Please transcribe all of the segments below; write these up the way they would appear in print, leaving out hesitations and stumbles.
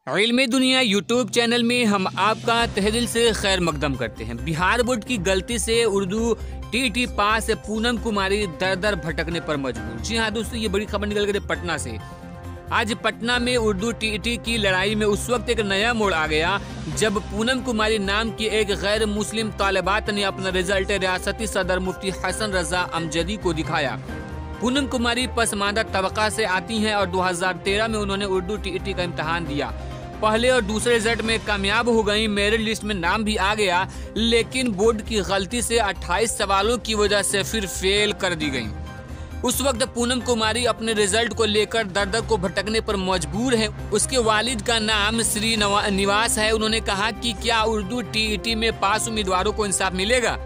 इल्मी दुनिया YouTube channel में हम आपका तहे दिल से खैर मकदम करते हैं। बिहार बोर्ड की गलती से उर्दू टीटी पास पूनम कुमारी दर दर भटकने पर मजबूर। जी हाँ दोस्तों, ये बड़ी खबर निकल गई पटना से। आज पटना में उर्दू टीटी की लड़ाई में उस वक्त एक नया मोड़ आ गया जब पूनम कुमारी नाम की एक गैर मुस्लिम तालिबात ने अपना रिजल्ट रियासती सदर मुफ्ती हसन रजा अमजदी को दिखाया। पूनम कुमारी पसमानदा तबका से आती हैं और 2013 में उन्होंने उर्दू टीटी का इम्तहान दिया। पहले और दूसरे रिजल्ट में कामयाब हो गई, मेरिट लिस्ट में नाम भी आ गया, लेकिन बोर्ड की गलती से 28 सवालों की वजह से फिर फेल कर दी गई। उस वक्त पूनम कुमारी अपने रिजल्ट को लेकर दर दर को भटकने पर मजबूर है। उसके वालिद का नाम श्री निवास है। उन्होंने कहा कि क्या उर्दू टीईटी में पास उम्मीदवारों को इंसाफ मिलेगा।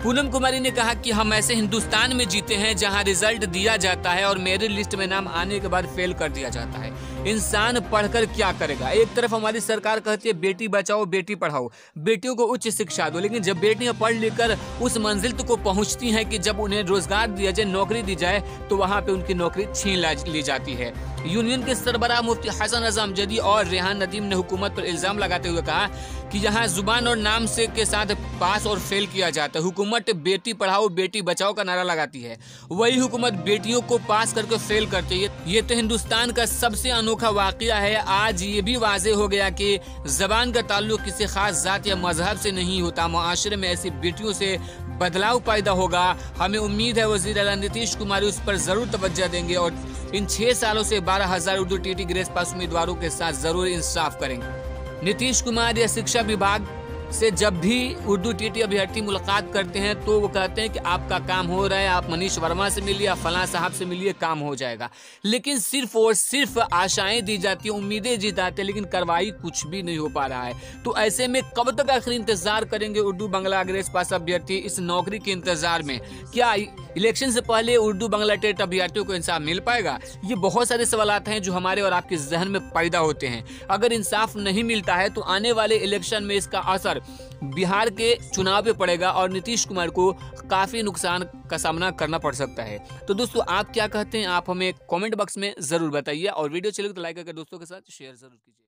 पूनम कुमारी ने कहा कि हम ऐसे हिंदुस्तान में जीते हैं जहां रिजल्ट दिया जाता है और मेरिट लिस्ट में नाम आने के बाद फेल कर दिया जाता है। इंसान पढ़कर क्या करेगा। एक तरफ हमारी सरकार कहती है बेटी बचाओ बेटी पढ़ाओ, बेटियों को उच्च शिक्षा दो, लेकिन जब बेटियां पढ़ लिख कर उस मंजिल को पहुंचती हैं कि जब उन्हें रोजगार दिया जाए, नौकरी दी जाए, तो वहां पे उनकी नौकरी छीन ली जाती है। यूनियन के सरबराह मुफ्ती हसन रजा अमजदी और रेहान नदीम ने हुकूमत पर इल्जाम लगाते हुए कहा कि यहाँ जुबान और नाम से के साथ पास और फेल किया जाता है। हुकूमत बेटी पढ़ाओ बेटी बचाओ का नारा लगाती है, वही हुकूमत बेटियों को पास करके फेल करती है। ये तो हिंदुस्तान का सबसे अनोखा वाकया है। आज ये भी वाजे हो गया कि जबान का ताल्लुक किसी खास जात या मजहब से नहीं होता। मुआशरे में ऐसी बेटियों से बदलाव पैदा होगा। हमें उम्मीद है वज़ीर आला नीतीश कुमार उस पर जरूर तवज्जो देंगे और इन 6 सालों से 12,000 उर्दू टीटी ग्रेस पास उम्मीदवारों के साथ जरूर इंसाफ करेंगे। नीतीश कुमार या शिक्षा विभाग से जब भी उर्दू टीटी अभ्यर्थी मुलाकात करते हैं तो वो कहते हैं कि आपका काम हो रहा है, आप मनीष वर्मा से मिलिए, आप फलां साहब से मिलिए, काम हो जाएगा। लेकिन सिर्फ और सिर्फ आशाएं दी जाती हैं, उम्मीदें जिताते हैं, लेकिन कार्रवाई कुछ भी नहीं हो पा रहा है। तो ऐसे में कब तक आखिर इंतजार करेंगे उर्दू बांग्ला ग्रेस पास अभ्यर्थी इस नौकरी के इंतजार में? क्या इलेक्शन से पहले उर्दू बांग्ला टेट अभ्यर्थियों को इंसाफ मिल पाएगा? ये बहुत सारे सवालात हैं जो हमारे और आपके जहन में पैदा होते हैं। अगर इंसाफ नहीं मिलता है तो आने वाले इलेक्शन में इसका असर बिहार के चुनाव पे पड़ेगा और नीतीश कुमार को काफी नुकसान का सामना करना पड़ सकता है। तो दोस्तों आप क्या कहते हैं, आप हमें कमेंट बॉक्स में जरूर बताइए और वीडियो चले तो लाइक करके दोस्तों के साथ शेयर जरूर कीजिए।